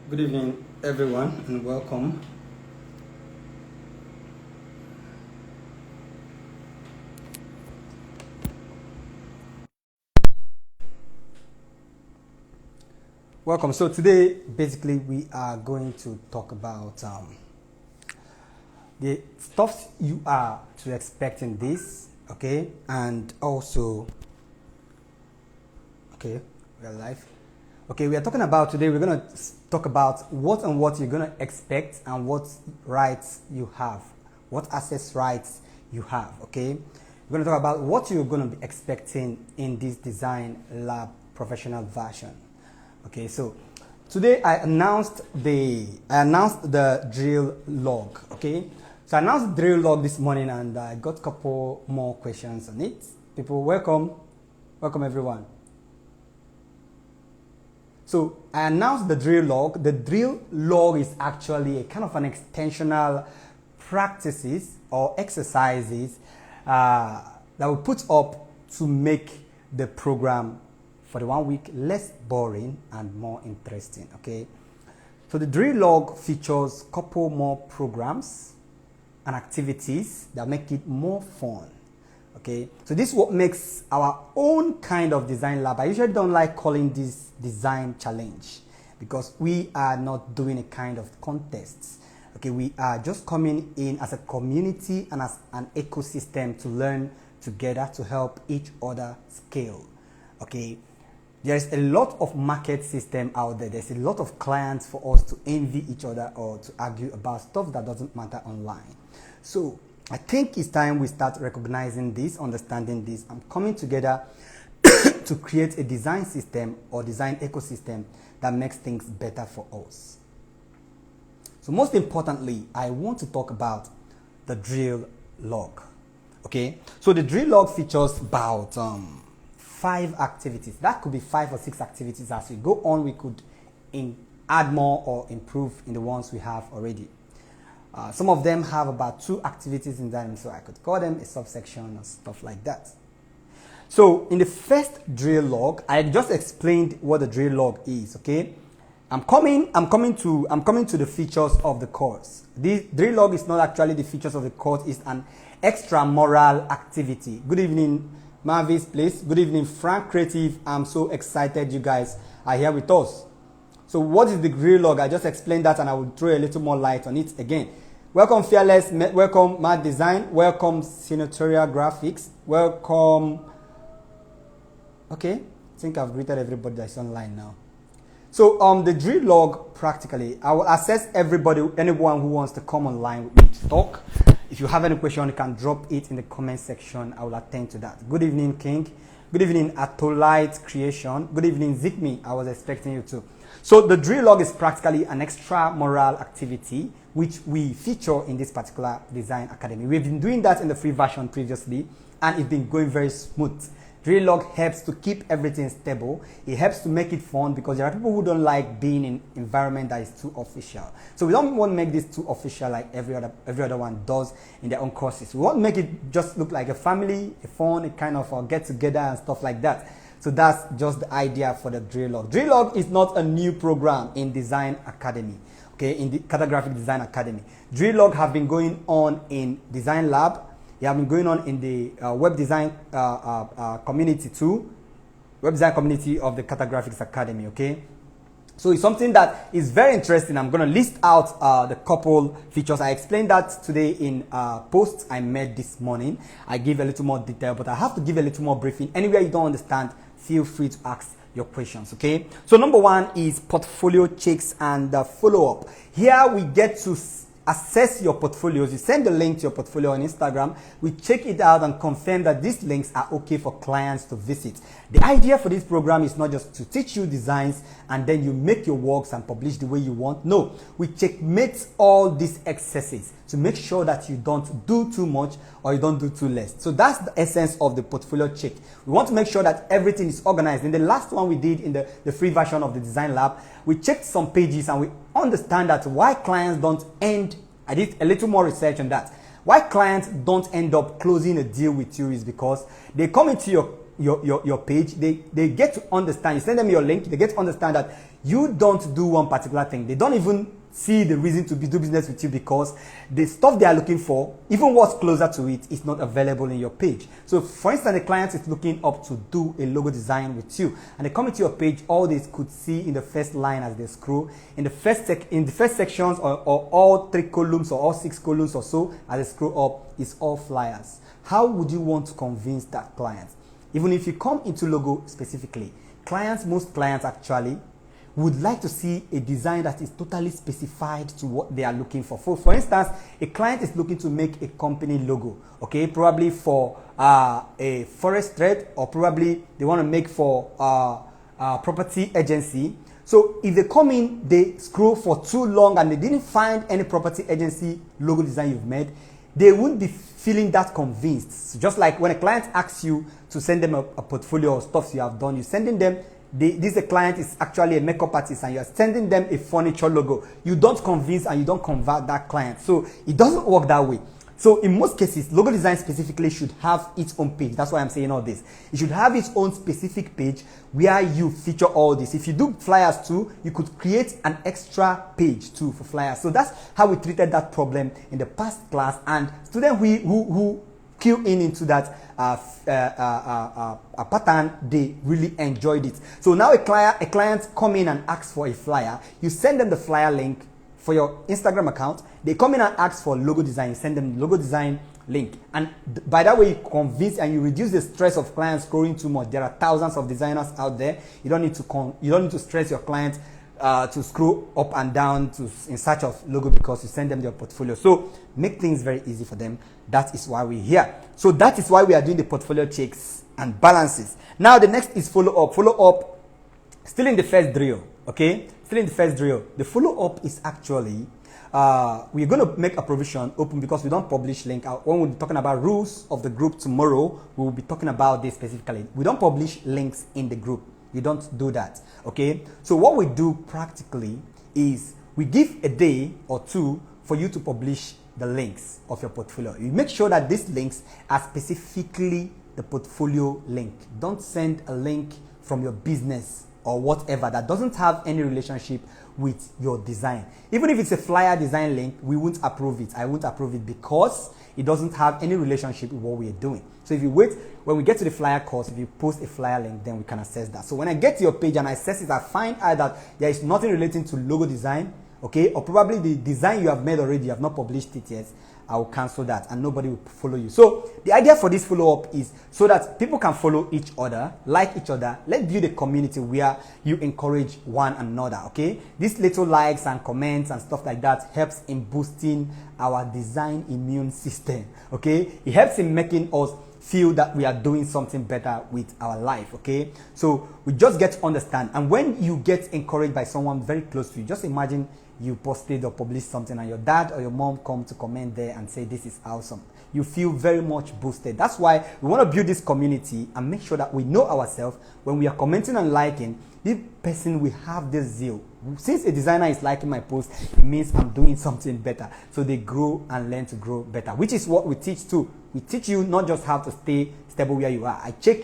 Good evening, everyone, and welcome. Welcome. So today, basically, we are going to talk about the stuff you are to expect in this, okay, and also, okay, we are live. Okay, we are talking about today, we're going to talk about what you're going to expect and what rights you have, what access rights you have, okay? We're going to talk about what you're going to be expecting in this design lab professional version. Okay, so today I announced the drill log, okay? So I announced the drill log this morning and I got a couple more questions on it. People, welcome everyone. So I announced the drill log. The drill log is actually a kind of an extensional practices or exercises that we put up to make the program for the 1 week less boring and more interesting, okay? So the drill log features a couple more programs and activities that make it more fun. Okay, so this is what makes our own kind of design lab. I usually don't like calling this design challenge because we are not doing a kind of contest. Okay, we are just coming in as a community and as an ecosystem to learn together to help each other scale. Okay, there's a lot of market system out there. There's a lot of clients for us to envy each other or to argue about stuff that doesn't matter online. So I think it's time we start recognizing this, understanding this, and coming together to create a design system or design ecosystem that makes things better for us. So most importantly, I want to talk about the drill log. Okay, so the drill log features about 5 activities. That could be 5 or 6 activities. As we go on, we could add more or improve in the ones we have already. Some of them have about 2 activities in them, so I could call them a subsection or stuff like that. So in the first drill log, I just explained what the drill log is. Okay, I'm coming to the features of the course. The drill log is not actually the features of the course; it's an extramural activity. Good evening, Marvis, please. Good evening, Frank Creative. I'm so excited you guys are here with us. So what is the drill log? I just explained that, and I will throw a little more light on it again. Welcome Fearless, welcome Mad Design, welcome Senatorial Graphics, welcome, okay, I think I've greeted everybody that's online now. So the drill log, practically, I will assess everybody, anyone who wants to come online with me to talk. If you have any question, you can drop it in the comment section, I will attend to that. Good evening King, good evening Atolite Creation, good evening Zikmi, I was expecting you too. So the drill log is practically an extramural activity which we feature in this particular design academy. We've been doing that in the free version previously and it's been going very smooth. Drill log helps to keep everything stable. It helps to make it fun because there are people who don't like being in an environment that is too official. So we don't want to make this too official like every other one does in their own courses. We want to make it just look like a family, a fun, a kind of get together and stuff like that. So that's just the idea for the drill log. Drill log is not a new program in Design Academy, okay, in the Cartographic Design Academy. Drill log have been going on in Design Lab. They have been going on in the web design community too, web design community of the Cartographics Academy, okay? So it's something that is very interesting. I'm going to list out the couple features. I explained that today in posts I made this morning. I give a little more detail, but I have to give a little more briefing. Anywhere you don't understand, feel free to ask your questions, okay? So number 1 is portfolio checks and follow-up. Here we get to assess your portfolios. You send the link to your portfolio on Instagram. We check it out and confirm that these links are okay for clients to visit. The idea for this program is not just to teach you designs and then you make your works and publish the way you want. No, we checkmate all these excesses to make sure that you don't do too much or you don't do too less. So that's the essence of the portfolio check. We want to make sure that everything is organized. In the last one we did in the free version of the design lab, we checked some pages and we understand that why clients don't end, I did a little more research on that. Why clients don't end up closing a deal with you is because they come into your your page, they get to understand. You send them your link, they get to understand that you don't do one particular thing. They don't even see the reason to do business with you because the stuff they are looking for, even what's closer to it, is not available in your page. So for instance, the client is looking up to do a logo design with you, and they come into your page, all they could see in the first line as they scroll, in the first sections, or all 3 columns or all 6 columns or so as they scroll up, is all flyers. How would you want to convince that client? Even if you come into logo specifically, most clients actually would like to see a design that is totally specified to what they are looking for. For instance, a client is looking to make a company logo, okay, probably for a forest thread, or probably they want to make for a property agency. So if they come in, they scroll for too long and they didn't find any property agency logo design you've made, they wouldn't be feeling that convinced. So just like when a client asks you to send them a portfolio of stuff you have done, you're sending them, this client is actually a makeup artist and you're sending them a furniture logo. You don't convince and you don't convert that client. So it doesn't work that way. So in most cases, logo design specifically should have its own page. That's why I'm saying all this. It should have its own specific page where you feature all this. If you do flyers too, you could create an extra page too for flyers. So that's how we treated that problem in the past class, and students who cue into that a pattern, they really enjoyed it. So now a client come in and asks for a flyer. You send them the flyer link for your Instagram account. They come in and ask for logo design. You send them the logo design link, and by that way you convince and you reduce the stress of clients scrolling too much. There are thousands of designers out there. You don't need to stress your clients to scroll up and down in search of logo, because you send them your portfolio. So make things very easy for them. That is why we're here. So that is why we are doing the portfolio checks and balances. Now the next is follow up. Follow up, still in the first drill, okay? Still in the first drill. The follow up is actually, we're going to make a provision open because we don't publish link. When we'll be talking about rules of the group tomorrow, we will be talking about this specifically. We don't publish links in the group. We don't do that, okay? So what we do practically is we give a day or two for you to publish the links of your portfolio. You make sure that these links are specifically the portfolio link. Don't send a link from your business or whatever that doesn't have any relationship with your design. Even if it's a flyer design link, we won't approve it. I won't approve it because it doesn't have any relationship with what we are doing. So if you wait, when we get to the flyer course, if you post a flyer link, then we can assess that. So when I get to your page and I assess it, I find out that there is nothing relating to logo design, okay, or probably the design you have made already, you have not published it yet, I will cancel that and nobody will follow you. So the idea for this follow-up is so that people can follow each other, like each other. Let's build a community where you encourage one another, okay? These little likes and comments and stuff like that helps in boosting our design immune system, okay? It helps in making us feel that we are doing something better with our life, okay? So we just get to understand. And when you get encouraged by someone very close to you, just imagine you posted or published something and your dad or your mom come to comment there and say this is awesome. You feel very much boosted. That's why we want to build this community and make sure that we know ourselves. When we are commenting and liking, this person will have this zeal. Since a designer is liking my post, it means I'm doing something better. So they grow and learn to grow better, which is what we teach too. We teach you not just how to stay stable where you are. I check,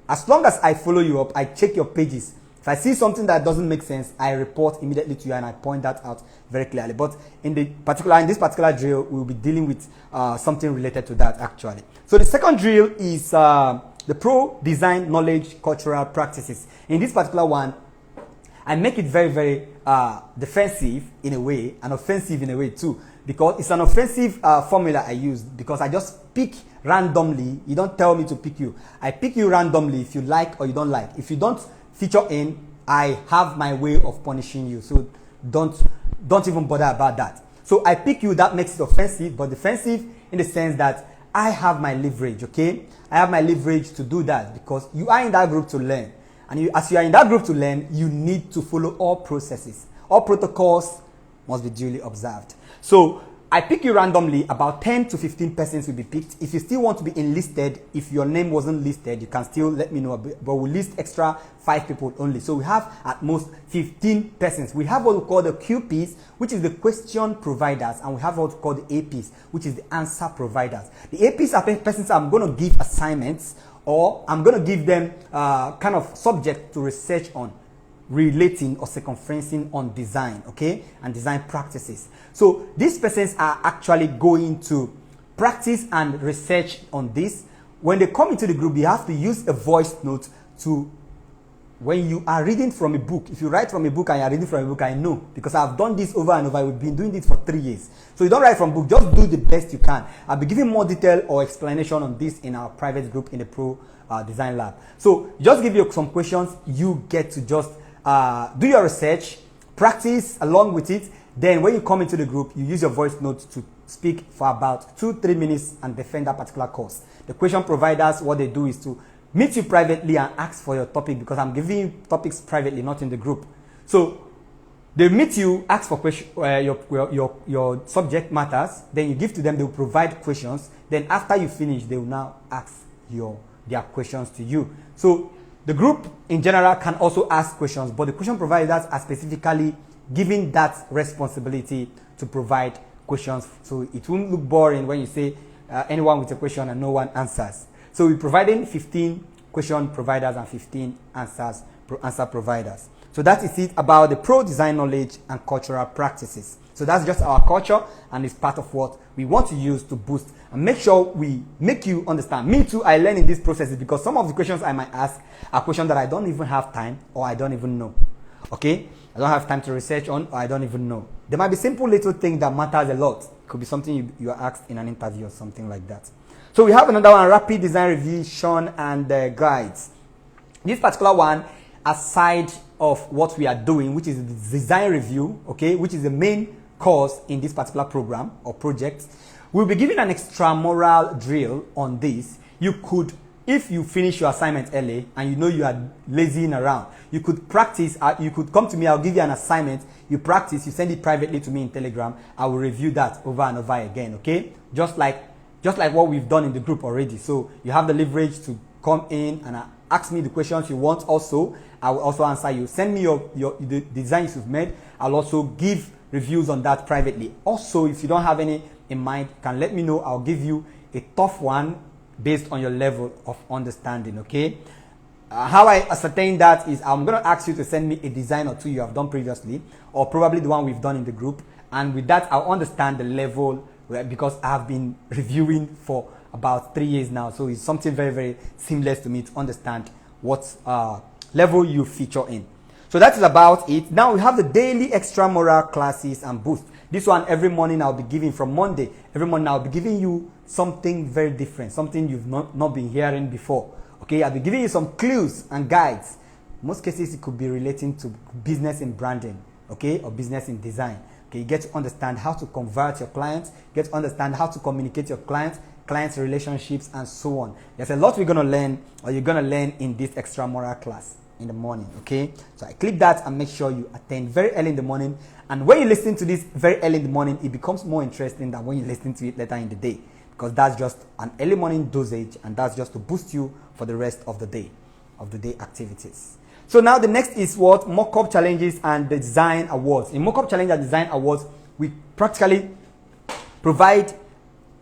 as long as I follow you up, I check your pages. If I see something that doesn't make sense, I report immediately to you and I point that out very clearly. But in this particular drill, we'll be dealing with something related to that actually. So the second drill is the Pro Design Knowledge Cultural Practices. In this particular one, I make it very, very defensive in a way and offensive in a way too, because it's an offensive formula I use because I just pick randomly. You don't tell me to pick you. I pick you randomly if you like or you don't like. If you don't feature in, I have my way of punishing you. So don't even bother about that. So I pick you, that makes it offensive, but defensive in the sense that I have my leverage, okay? I have my leverage to do that because you are in that group to learn. And as you are in that group to learn, you need to follow all processes. All protocols must be duly observed. So I pick you randomly. About 10 to 15 persons will be picked. If you still want to be enlisted, if your name wasn't listed, you can still let me know a bit, but we'll list extra 5 people only. So we have at most 15 persons. We have what we call the QPs, which is the question providers, and we have what we call the APs, which is the answer providers. The APs are persons I'm going to give assignments or I'm going to give them kind of subject to research on, relating or circumferencing on design, okay, and design practices. So these persons are actually going to practice and research on this. When they come into the group, you have to use a voice note to, when you are reading from a book, if you write from a book and you are reading from a book, I know, because I've done this over and over. We've been doing this for 3 years. So you don't write from book, just do the best you can. I'll be giving more detail or explanation on this in our private group in the Pro Design Lab. So just give you some questions. You get to just do your research, practice along with it. Then when you come into the group, you use your voice note to speak for about 2-3 minutes and defend that particular course. The question providers, what they do is to meet you privately and ask for your topic, because I'm giving you topics privately, not in the group. So they meet you, ask for question, your subject matters, then you give to them, they will provide questions. Then after you finish, they will now ask their questions to you. So the group in general can also ask questions, but the question providers are specifically given that responsibility to provide questions. So it won't look boring when you say anyone with a question and no one answers. So we're providing 15 question providers and 15 answer providers. So that is it about the pro design knowledge and cultural practices. So that's just our culture, and it's part of what we want to use to boost and make sure we make you understand. Me too, I learn in these processes, because some of the questions I might ask are questions that I don't even have time, or I don't even know. Okay? I don't have time to research on, or I don't even know. There might be simple little things that matters a lot. It could be something you are asked in an interview or something like that. So we have another one, rapid design revision and guides. This particular one, aside of what we are doing, which is the design review, okay, which is the main course in this particular program or project, we'll be giving an extramural drill on this. You could, if you finish your assignment early and you know you are lazying around, you could practice, you could come to me, I'll give you an assignment, you practice, you send it privately to me in Telegram, I will review that over and over again, okay? Just like what we've done in the group already. So you have the leverage to come in and ask me the questions you want also. I will also answer you. Send me the designs you've made. I'll also give reviews on that privately. Also, if you don't have any in mind, you can let me know. I'll give you a tough one based on your level of understanding, okay? How I ascertain that is I'm going to ask you to send me a design or two you have done previously, or probably the one we've done in the group. And with that, I'll understand the level, because I've been reviewing for about 3 years now. So it's something very, very seamless to me to understand what level you feature in. So that is about it. Now we have the daily extramural classes and boost. This one every morning I'll be giving from Monday. Every morning I'll be giving you something very different, something you've not been hearing before. Okay, I'll be giving you some clues and guides. In most cases it could be relating to business in branding, okay, or business in design. Okay, you get to understand how to convert your clients, get to understand how to communicate your clients relationships, and so on. There's a lot we're going to learn, or you're going to learn in this extramural class in the morning, okay? So I click that and make sure you attend very early in the morning. And when you listen to this very early in the morning, it becomes more interesting than when you listen to it later in the day, because that's just an early morning dosage, and that's just to boost you for the rest of the day activities. So now the next is what? Mock-up challenges and the design awards. In mock-up challenge and design awards, we practically provide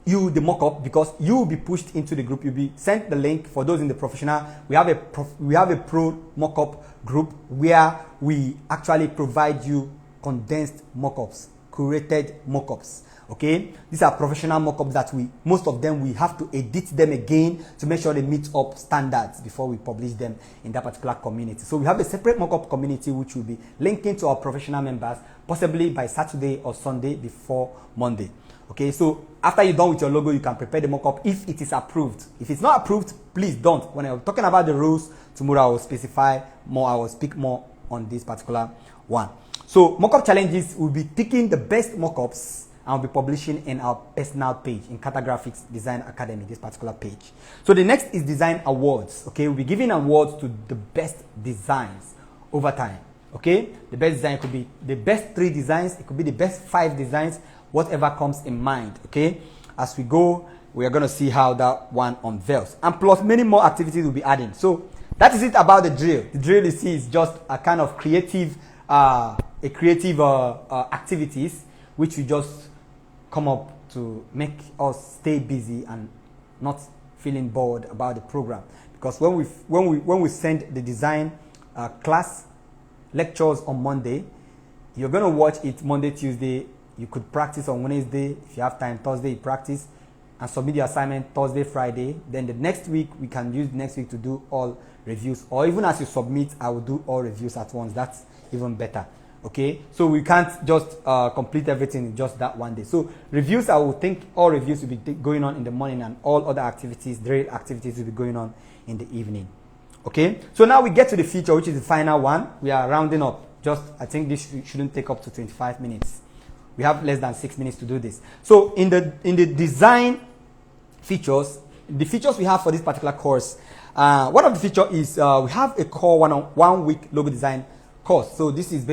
you the mock-up, because you will be pushed into the group. You'll be sent the link. For those in the professional, we have a pro mock-up group where we actually provide you condensed mock-ups, curated mock-ups. Okay, these are professional mock-ups that most of them we have to edit them again to make sure they meet up standards before we publish them in that particular community. So we have a separate mock-up community which will be linking to our professional members, possibly by Saturday or Sunday before Monday. Okay, so after you're done with your logo, you can prepare the mock-up if it is approved. If it's not approved, please don't. When I'm talking about the rules, tomorrow I will specify more, I will speak more on this particular one. So mock-up challenges, will be picking the best mock-ups and will be publishing in our personal page in Cartographics Design Academy, this particular page. So the next is design awards. Okay, we'll be giving awards to the best designs over time. Okay, the best design could be the best 3 designs, it could be the best 5 designs, whatever comes in mind. Okay, as we go, we are going to see how that one unveils, and plus many more activities will be adding. So that is it about the drill. The drill you see is just a kind of creative activities which we just come up to make us stay busy and not feeling bored about the program, because when we send the design class lectures on Monday, you're going to watch it Monday, Tuesday. You could practice on Wednesday. If you have time, Thursday you practice and submit your assignment Thursday, Friday. Then the next week, we can use next week to do all reviews. Or even as you submit, I will do all reviews at once. That's even better. Okay, so we can't just complete everything in just that one day. So reviews, I will think all reviews will be going on in the morning, and all other activities, drill activities, will be going on in the evening. Okay, so now we get to the feature, which is the final one. We are rounding up. I think this shouldn't take up to 25 minutes. We have less than 6 minutes to do this. So in the design features, the features we have for this particular course, one of the features is we have a core 1 week logo design course. So this is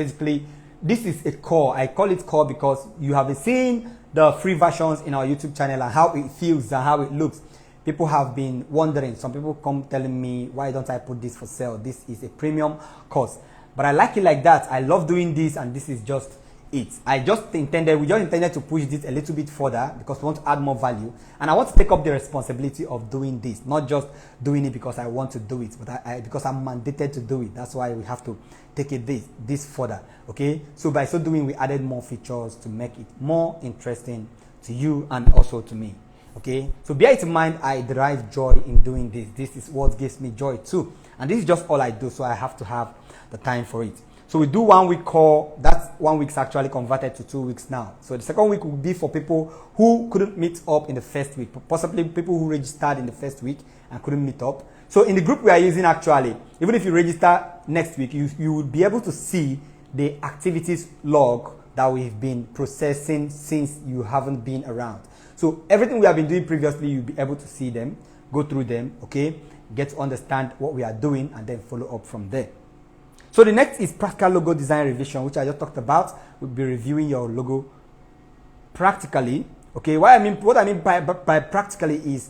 a core. I call it core because you have been seeing the free versions in our YouTube channel and how it feels and how it looks. People have been wondering. Some people come telling me, why don't I put this for sale? This is a premium course. But I like it like that. I love doing this, and this is just it. We just intended to push this a little bit further because we want to add more value. And I want to take up the responsibility of doing this, not just doing it because I want to do it, but because I'm mandated to do it. That's why we have to take it this further. Okay, so by so doing, we added more features to make it more interesting to you and also to me. Okay, so bear it in mind, I derive joy in doing this. This is what gives me joy too, and this is just all I do, so I have to have the time for it. So we do 1 week core. That 1 week's actually converted to 2 weeks now. So the second week will be for people who couldn't meet up in the first week, possibly people who registered in the first week and couldn't meet up. So in the group we are using, actually, even if you register next week, you will be able to see the activities log that we've been processing since you haven't been around. So everything we have been doing previously, you'll be able to see them, go through them, okay, get to understand what we are doing, and then follow up from there. So the next is practical logo design revision, which I just talked about. We'll be reviewing your logo practically. Okay, what I mean by practically is,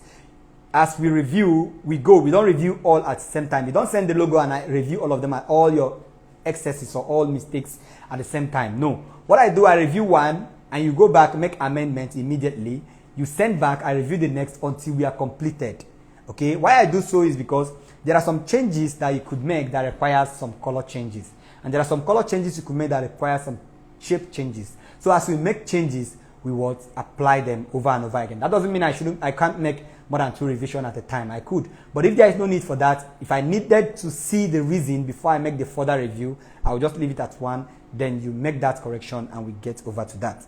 as we review, we don't review all at the same time. You don't send the logo and I review all of them, at all your excesses or all mistakes at the same time. No. What I do, I review one, and you go back, make amendments immediately. You send back, I review the next until we are completed. Okay, why I do so is because there are some changes that you could make that require some color changes. And there are some color changes you could make that require some shape changes. So as we make changes, we will apply them over and over again. That doesn't mean I can't make more than 2 revisions at a time. I could. But if there is no need for that, if I needed to see the reason before I make the further review, I will just leave it at 1. Then you make that correction and we get over to that.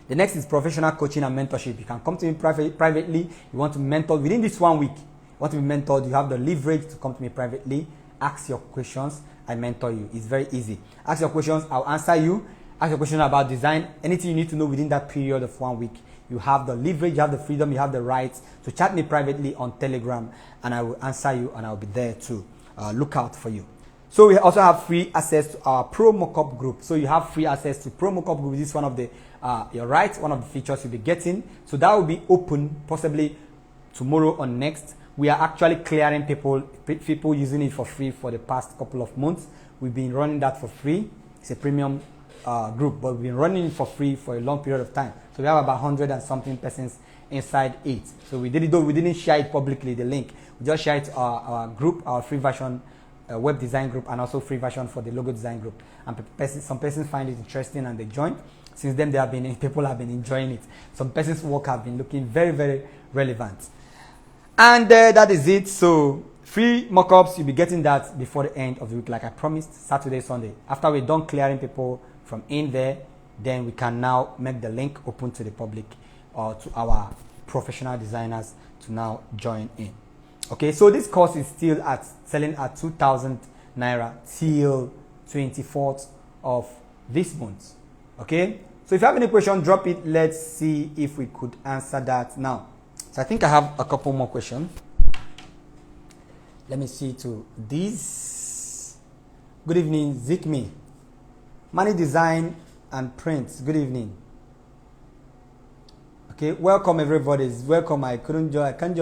The next is professional coaching and mentorship. You can come to me privately. You want to mentor within this 1 week. You want to be mentored. You have the leverage to come to me privately. Ask your questions. I mentor you. It's very easy. Ask your questions. I'll answer you. Ask your question about design. Anything you need to know within that period of 1 week. You have the leverage. You have the freedom. You have the rights to chat me privately on Telegram, and I will answer you, and I'll be there to look out for you. So we also have free access to our Pro Mockup group. So you have free access to Pro Mockup group. This is one of the one of the features you'll be getting. So that will be open possibly tomorrow or next. We are actually clearing people using it for free for the past couple of months. We've been running that for free. It's a premium group, but we've been running it for free for a long period of time. So we have about 100 and something persons inside it. So we didn't share it publicly, the link. We just shared it to our group, our free version web design group, and also free version for the logo design group. And some persons find it interesting and they join. Since then, people have been enjoying it. Some persons' work have been looking very, very relevant. And that is it. So free mockups, you'll be getting that before the end of the week, like I promised, Saturday, Sunday. After we're done clearing people from in there, then we can now make the link open to the public or to our professional designers to now join in. Okay, so this course is still selling at 2,000 Naira till 24th of this month. Okay, so if you have any question, drop it. Let's see if we could answer that now. So I think I have a couple more questions. Let me see to these. Good evening, Zikmi. Money design and print. Good evening. Okay, welcome everybody. Welcome. I could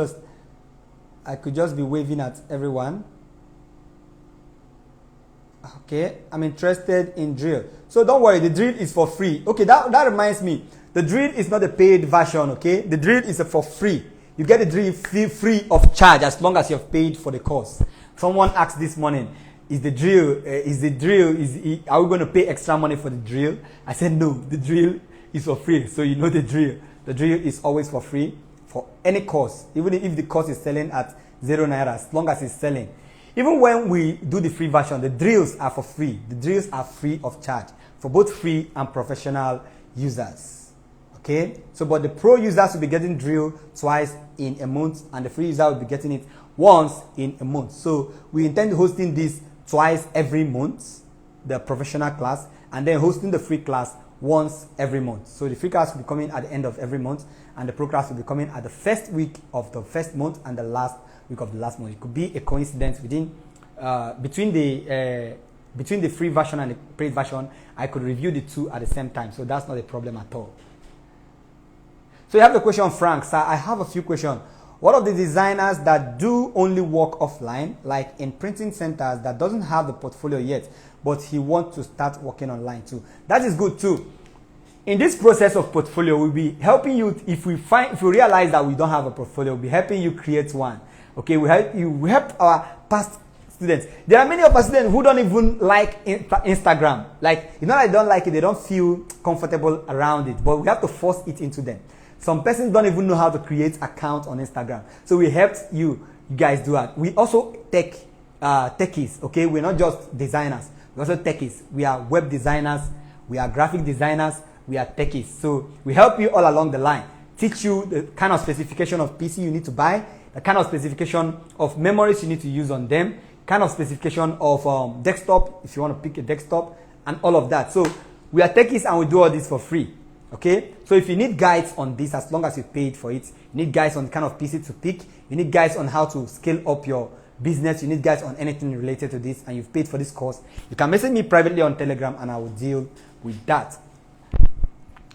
just be waving at everyone. Okay, I'm interested in drill. So don't worry, the drill is for free. Okay, that reminds me. The drill is not a paid version, okay? The drill is for free. You get the drill free of charge as long as you've paid for the course. Someone asked this morning, are we going to pay extra money for the drill? I said no, the drill is for free. So you know the drill. The drill is always for free for any course, even if the course is selling at 0 naira, as long as it's selling. Even when we do the free version, the drills are for free. The drills are free of charge for both free and professional users. Okay? So, but the pro users will be getting drill twice in a month, and the free user will be getting it once in a month. So, we intend hosting this twice every month, the professional class, and then hosting the free class once every month. So, the free class will be coming at the end of every month, and the pro class will be coming at the first week of the first month and the last week of the last month. It could be a coincidence between the free version and the paid version. I could review the two at the same time, so that's not a problem at all. So you have the question, Frank. Sir, I have a few questions. What of the designers that do only work offline, like in printing centers, that doesn't have the portfolio yet, but he wants to start working online too? That is good too. In this process of portfolio, we'll be helping you. If we realize that we don't have a portfolio, we'll be helping you create one. Okay, we help our past students. There are many of our students who don't even like Instagram. Like, you know, they don't like it, they don't feel comfortable around it, but we have to force it into them. Some persons don't even know how to create account on Instagram. So we helped you guys do that. We also techies, okay? We're not just designers, we're also techies. We are web designers, we are graphic designers, we are techies. So we help you all along the line. Teach you the kind of specification of PC you need to buy, the kind of specification of memories you need to use on them, kind of specification of desktop, if you want to pick a desktop, and all of that. So we are techies and we do all this for free. Okay, so if you need guides on this, as long as you paid for it, you need guides on the kind of PC to pick, you need guides on how to scale up your business, you need guides on anything related to this, and you've paid for this course, you can message me privately on Telegram and I will deal with that.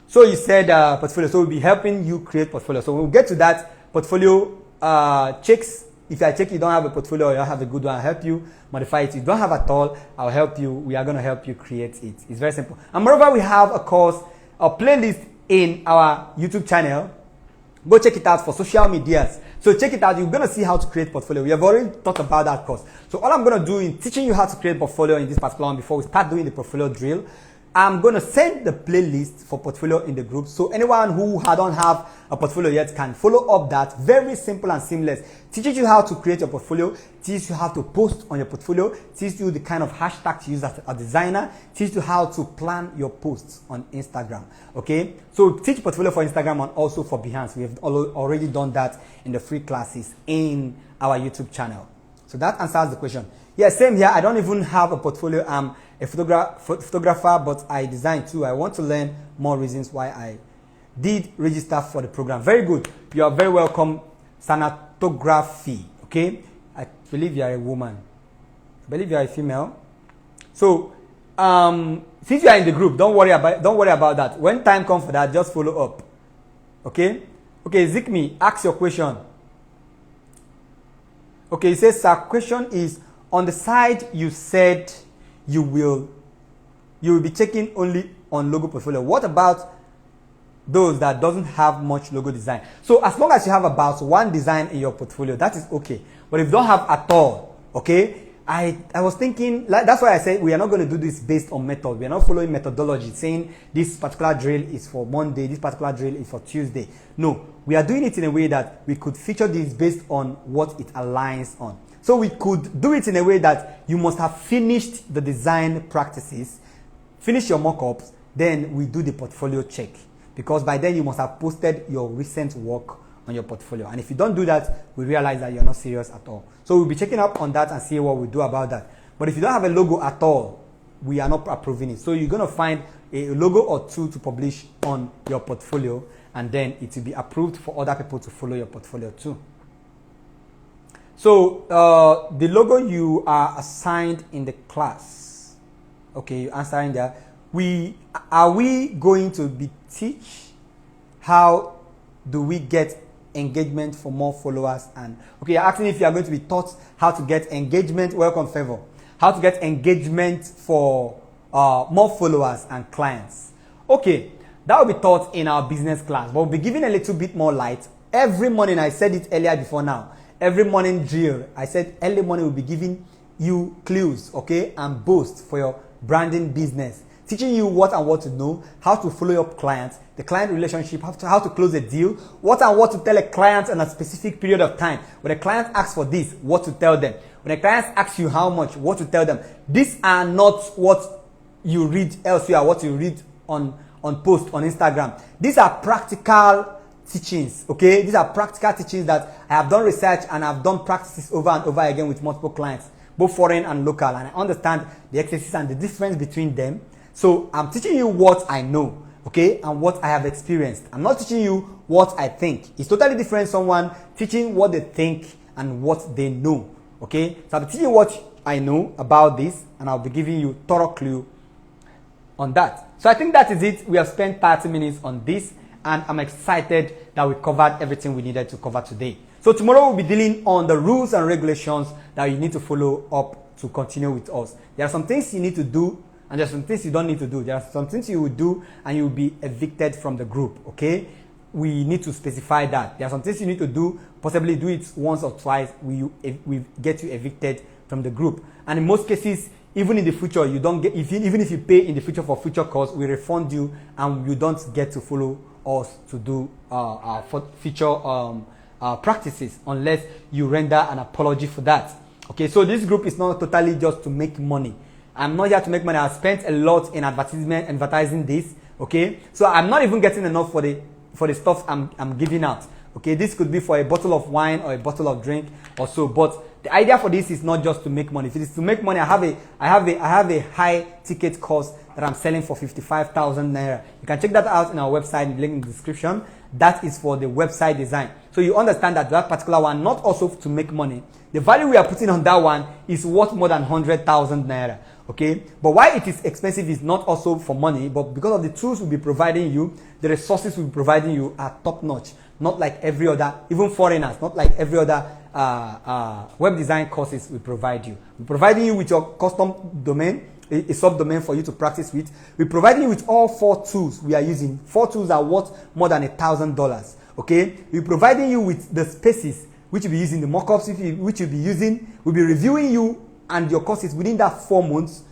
So you said portfolio, so we'll be helping you create portfolio. So we'll get to that portfolio checks. If I check you don't have a portfolio or you have a good one, I'll help you modify it. If you don't have at all, I'll help you. We are going to help you create it. It's very simple. And moreover, we have a course, a playlist in our YouTube channel. Go check it out for social medias. So check it out. You're going to see how to create portfolio. We have already talked about that course. So all I'm going to do in teaching you how to create portfolio in this particular one before we start doing the portfolio drill, I'm going to send the playlist for portfolio in the group. So anyone who don't have a portfolio yet can follow up that. Very simple and seamless. Teaches you how to create your portfolio. Teaches you how to post on your portfolio. Teaches you the kind of hashtag to use as a designer. Teaches you how to plan your posts on Instagram. Okay. So teach portfolio for Instagram and also for Behance. We have already done that in the free classes in our YouTube channel. So that answers the question. Yeah, same here. I don't even have a portfolio. I'm a photographer, but I design too. I want to learn more reasons why I did register for the program. Very good. You are very welcome. Typography. Okay. I believe you are a woman. I believe you are a female. So, since you are in the group, don't worry about that. When time comes for that, just follow up. Okay. Okay, Zikmi, ask your question. Okay, it says, sir, question is, on the side you said you will be checking only on logo portfolio. What about those that doesn't have much logo design? So as long as you have about one design in your portfolio, that is okay. But if you don't have at all, okay, I was thinking, that's why I said we are not going to do this based on method. We are not following methodology, saying this particular drill is for Monday, this particular drill is for Tuesday. No, we are doing it in a way that we could feature this based on what it aligns on. So we could do it in a way that you must have finished the design practices, finish your mockups, then we do the portfolio check. Because by then you must have posted your recent work on your portfolio. And if you don't do that, we realize that you're not serious at all. So we'll be checking up on that and see what we do about that. But if you don't have a logo at all, we are not approving it. So you're going to find a logo or two to publish on your portfolio, and then it will be approved for other people to follow your portfolio too. So the logo you are assigned in the class, okay, you're answering that. Are we going to be teach how do we get engagement for more followers? And okay, you're asking if you are going to be taught how to get engagement. Welcome, Favor. How to get engagement for more followers and clients. Okay, that will be taught in our business class, but we'll be giving a little bit more light Every morning, I said it earlier before now, every morning drill, I said early morning will be giving you clues, okay, and boosts for your branding business. Teaching you what and what to know, how to follow up clients, the client relationship, how to close a deal, what and what to tell a client in a specific period of time. When a client asks for this, what to tell them. When a client asks you how much, what to tell them. These are not what you read elsewhere, what you read on post on Instagram. These are practical teachings, okay? These are practical teachings that I have done research and I've done practices over and over again with multiple clients, both foreign and local, and I understand the exercises and the difference between them. So I'm teaching you what I know, okay, and what I have experienced. I'm not teaching you what I think. It's totally different someone teaching what they think and what they know, okay? So I'm teaching you what I know about this, and I'll be giving you thorough clue on that. So I think that is it. We have spent 30 minutes on this, and I'm excited that we covered everything we needed to cover today. So tomorrow we'll be dealing on the rules and regulations that you need to follow up to continue with us. There are some things you need to do, and there are some things you don't need to do. There are some things you will do and you will be evicted from the group, okay? We need to specify that. There are some things you need to do, possibly do it once or twice, we get you evicted from the group. And in most cases, even in the future, you don't get, even if you pay in the future for future course, we refund you and you don't get to follow us to do our future practices unless you render an apology for that. Okay, so this group is not totally just to make money. I'm not here to make money. I've spent a lot in advertising this, okay? So I'm not even getting enough for the stuff I'm giving out. Okay, this could be for a bottle of wine or a bottle of drink or so, but the idea for this is not just to make money. If it is to make money, I have a high ticket course that I'm selling for 55,000 naira. You can check that out in our website, link in the description. That is for the website design. So you understand that that particular one, not also to make money. The value we are putting on that one is worth more than 100,000 naira. Okay, but why it is expensive is not also for money, but because of the tools we'll be providing you, the resources we'll be providing you are top notch. Not like every other, even foreigners, not like every other web design courses we provide you. We're providing you with your custom domain, a subdomain for you to practice with. We're providing you with all 4 tools we are using. 4 tools are worth more than $1,000. Okay, we're providing you with the spaces which you'll be using, the mockups which you'll be using. We'll be reviewing you and your courses within that 4 months.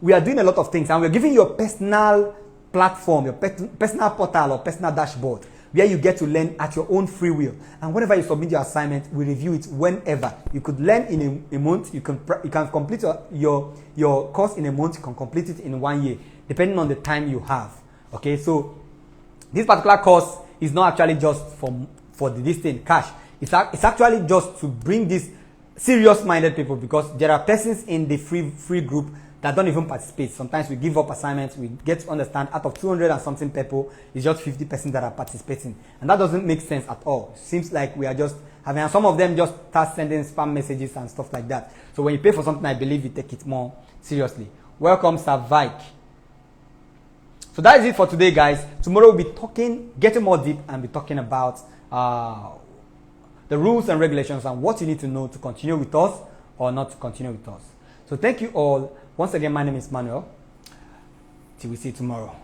We are doing a lot of things, and we're giving you a personal platform, your personal portal or personal dashboard where you get to learn at your own free will. And whenever you submit your assignment, we review it whenever. You could learn in a month. You can complete your course in a month. You can complete it in 1 year, depending on the time you have. Okay, so this particular course is not actually just for this thing cash. It's actually just to bring these serious-minded people, because there are persons in the free group that don't even participate. Sometimes we give up assignments. We get to understand out of 200 and something people, it's just 50% that are participating, and that doesn't make sense at all. Seems like we are just having, and some of them just start sending spam messages and stuff like that. So when you pay for something, I believe you take it more seriously. Welcome, Sir Vike. So that is it for today, guys. Tomorrow we'll be getting more deep, and be talking about the rules and regulations and what you need to know to continue with us or not to continue with us. So thank you all. Once again, my name is Manuel. Till we see you tomorrow.